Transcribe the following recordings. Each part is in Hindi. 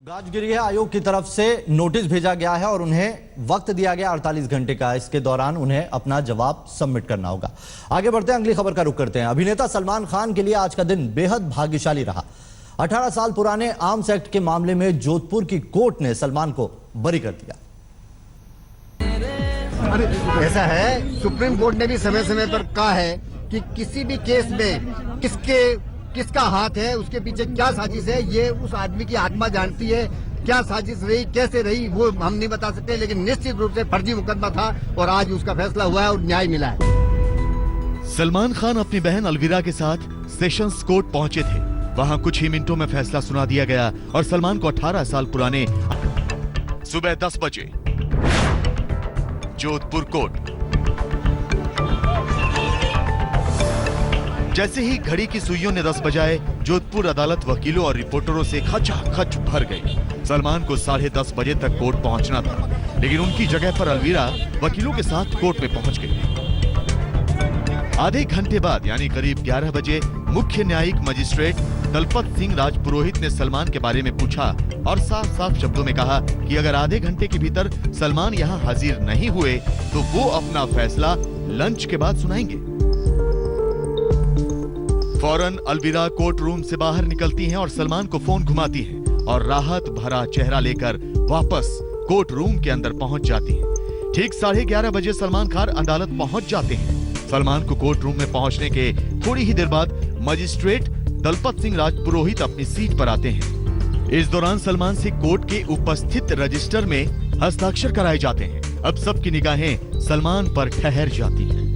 राजगिरी आयोग की तरफ से नोटिस भेजा गया है और उन्हें वक्त दिया गया 48 घंटे का। इसके दौरान उन्हें अपना जवाब सबमिट करना होगा। आगे बढ़ते हैं, अगली खबर का रुख करते हैं। अभिनेता सलमान खान के लिए आज का दिन बेहद भाग्यशाली रहा। 18 साल पुराने आर्म्स एक्ट के मामले में जोधपुर की कोर्ट ने सलमान को बरी कर दिया। ऐसा है, सुप्रीम कोर्ट ने भी समय समय पर कहा है कि किसी भी केस में किसका हाथ है, उसके पीछे क्या साजिश है, ये उस आदमी की आत्मा जानती है। क्या साजिश रही, कैसे रही, वो हम नहीं बता सकते, लेकिन निश्चित रूप से फर्जी मुकदमा था और आज उसका फैसला हुआ है और न्याय मिला है। सलमान खान अपनी बहन अलविरा के साथ सेशंस कोर्ट पहुंचे थे। वहां कुछ ही मिनटों में फैसला सुना दिया गया और सलमान को 18 साल पुराने सुबह 10 बजे जोधपुर कोर्ट। जैसे ही घड़ी की सुइयों ने 10 बजाए, जोधपुर अदालत वकीलों और रिपोर्टरों से खचाखच भर गई। सलमान को 10:30 बजे तक कोर्ट पहुंचना था, लेकिन उनकी जगह पर अलविरा वकीलों के साथ कोर्ट में पहुंच गई। आधे घंटे बाद यानी करीब 11 बजे मुख्य न्यायिक मजिस्ट्रेट दलपत सिंह राजपुरोहित ने सलमान के बारे में पूछा और साफ साफ शब्दों में कहा कि अगर आधे घंटे के भीतर सलमान यहां हाजिर नहीं हुए तो वो अपना फैसला लंच के बाद सुनाएंगे। फौरन अलविरा कोर्ट रूम से बाहर निकलती हैं और सलमान को फोन घुमाती हैं और राहत भरा चेहरा लेकर वापस कोर्ट रूम के अंदर पहुंच जाती हैं। ठीक 11:30 बजे सलमान खान अदालत पहुंच जाते हैं। सलमान को कोर्ट रूम में पहुंचने के थोड़ी ही देर बाद मजिस्ट्रेट दलपत सिंह राजपुरोहित अपनी सीट पर आते हैं। इस दौरान सलमान से कोर्ट के उपस्थित रजिस्टर में हस्ताक्षर कराए जाते हैं। अब सबकी निगाहें सलमान पर ठहर जाती हैं।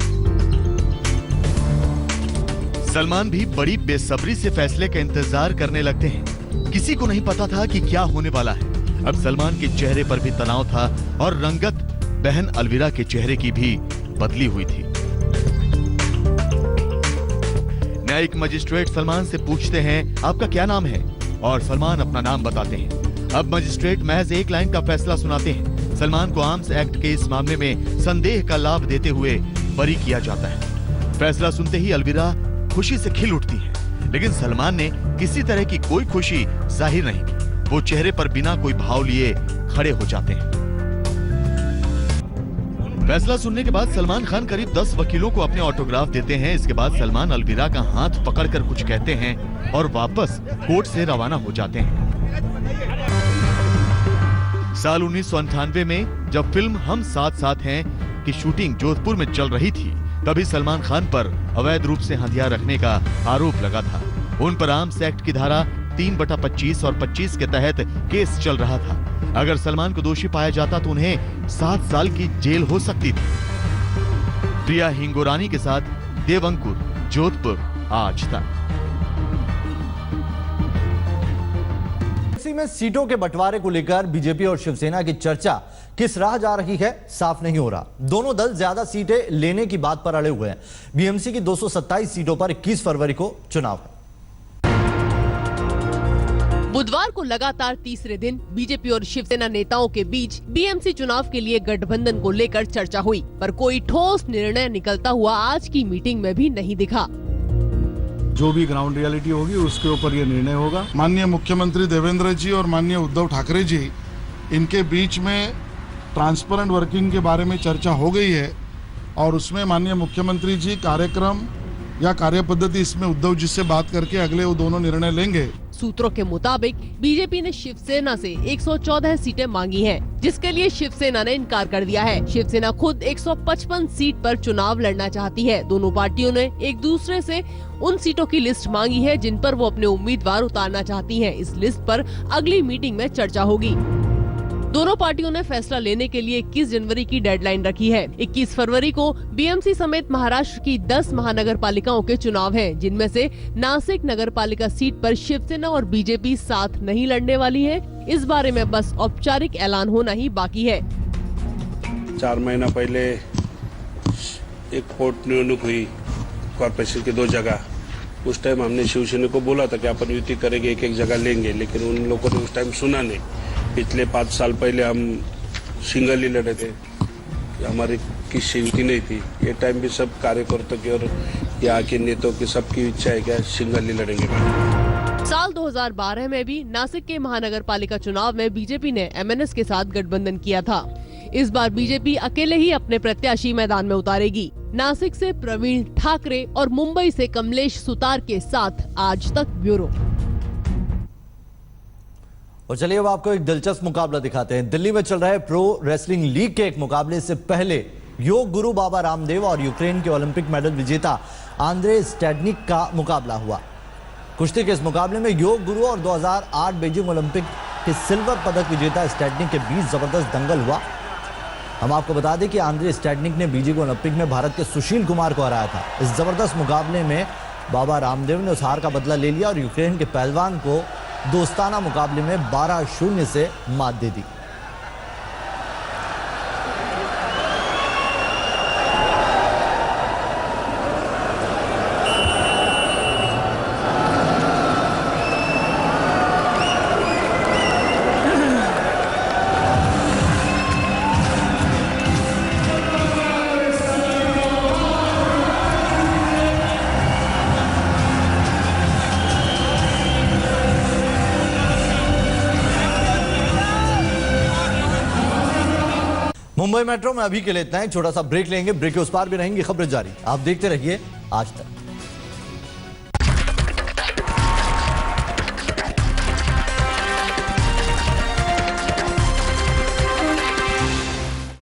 सलमान भी बड़ी बेसब्री से फैसले का इंतजार करने लगते हैं। किसी को नहीं पता था कि क्या होने वाला है। अब सलमान के चेहरे पर भी तनाव था और रंगत बहन अलविरा के चेहरे की भी बदली हुई थी। न्यायिक मजिस्ट्रेट सलमान से पूछते हैं, आपका क्या नाम है? और सलमान अपना नाम बताते हैं। अब मजिस्ट्रेट महज एक लाइन का फैसला सुनाते हैं। सलमान को आर्म्स एक्ट के इस मामले में संदेह का लाभ देते हुए बरी किया जाता है। फैसला सुनते ही अलविरा खुशी से खिल उठती है, लेकिन सलमान ने किसी तरह की कोई खुशी जाहिर नहीं की। वो चेहरे पर बिना कोई भाव लिए खड़े हो जाते हैं। फैसला सुनने के बाद सलमान खान करीब 10 वकीलों को अपने ऑटोग्राफ देते हैं। इसके बाद सलमान अलविरा का हाथ पकड़कर कुछ कहते हैं और वापस कोर्ट से रवाना हो जाते हैं। साल 1998 में जब फिल्म हम साथ साथ हैं की शूटिंग जोधपुर में चल रही थी, तभी सलमान खान पर अवैध रूप से हथियार रखने का आरोप लगा था। उन पर आर्म्स एक्ट की धारा 3/25 और 25 के तहत केस चल रहा था। अगर सलमान को दोषी पाया जाता तो उन्हें 7 साल की जेल हो सकती थी। प्रिया हिंगोरानी के साथ देवंकुर, जोधपुर, आज तक। में सीटों के बंटवारे को लेकर बीजेपी और शिवसेना की चर्चा किस राह जा रही है, साफ नहीं हो रहा। दोनों दल ज्यादा सीटें लेने की बात पर अड़े हुए हैं। बीएमसी की 227 सीटों पर 21 फरवरी को चुनाव है। बुधवार को लगातार तीसरे दिन बीजेपी और शिवसेना नेताओं के बीच बीएमसी चुनाव के लिए गठबंधन को लेकर चर्चा हुई, पर कोई ठोस निर्णय निकलता हुआ आज की मीटिंग में भी नहीं दिखा। जो भी ग्राउंड रियलिटी होगी उसके ऊपर ये निर्णय होगा। माननीय मुख्यमंत्री देवेंद्र जी और माननीय उद्धव ठाकरे जी, इनके बीच में ट्रांसपेरेंट वर्किंग के बारे में चर्चा हो गई है और उसमें माननीय मुख्यमंत्री जी कार्यक्रम या कार्यपद्धति इसमें उद्धव जी से बात करके अगले वो दोनों निर्णय लेंगे। सूत्रों के मुताबिक बीजेपी ने शिवसेना से 114 सीटें मांगी हैं, जिसके लिए शिवसेना ने इनकार कर दिया है। शिवसेना खुद 155 सीट पर चुनाव लड़ना चाहती है। दोनों पार्टियों ने एक दूसरे से उन सीटों की लिस्ट मांगी है जिन पर वो अपने उम्मीदवार उतारना चाहती हैं। इस लिस्ट पर अगली मीटिंग में चर्चा होगी। दोनों पार्टियों ने फैसला लेने के लिए 21 जनवरी की डेडलाइन रखी है। 21 फरवरी को बीएमसी समेत महाराष्ट्र की 10 महानगर पालिकाओं के चुनाव हैं, जिनमें से नासिक नगर पालिका सीट पर शिवसेना और बीजेपी साथ नहीं लड़ने वाली है। इस बारे में बस औपचारिक ऐलान होना ही बाकी है। 4 महीना पहले एक पोट निवडणूक हुई कॉर्पोरेशन की 2 जगह। उस टाइम हमने शिवसेना को बोला था कि अपन युति करेंगे, एक जगह लेंगे, लेकिन उन लोगों ने उस टाइम सुना नहीं। पिछले 5 साल पहले हम सिंगल ही लड़े थे, हमारी किसी युति नहीं थी। ये टाइम भी सब कार्यकर्ताओं की और यहाँ के नेताओं की सबकी इच्छा है कि सिंगल ही लड़ेंगे। साल 2012 में भी नासिक के महानगर पालिका चुनाव में बीजेपी ने एमएनएस के साथ गठबंधन किया था। इस बार बीजेपी अकेले ही अपने प्रत्याशी मैदान में उतारेगी। नासिक से प्रवीण ठाकरे और मुंबई से कमलेश सुतार के साथ आज तक ब्यूरो। और चलिए अब आपको एक दिलचस्प मुकाबला दिखाते हैं। दिल्ली में चल रहे प्रो रेसलिंग लीग के एक मुकाबले से पहले योग गुरु बाबा रामदेव और यूक्रेन के ओलंपिक मेडल विजेता आंद्रे स्टैडनिक का मुकाबला हुआ। कुश्ती के इस मुकाबले में योग गुरु और 2008 बीजिंग ओलंपिक के सिल्वर पदक विजेता स्टैडनिक के बीच जबरदस्त दंगल हुआ। हम आपको बता दें कि आंद्रे स्टैडनिक ने बीजिंग ओलंपिक में भारत के सुशील कुमार को हराया था। इस जबरदस्त मुकाबले में बाबा रामदेव ने उस हार का बदला ले लिया और यूक्रेन के पहलवान को दोस्ताना मुकाबले में 12-0 से मात दे दी। मुंबई मेट्रो में अभी के लिए इतना ही। छोटा सा ब्रेक लेंगे, ब्रेक के उस पार भी रहेंगी खबरें जारी। आप देखते रहिए आज तक।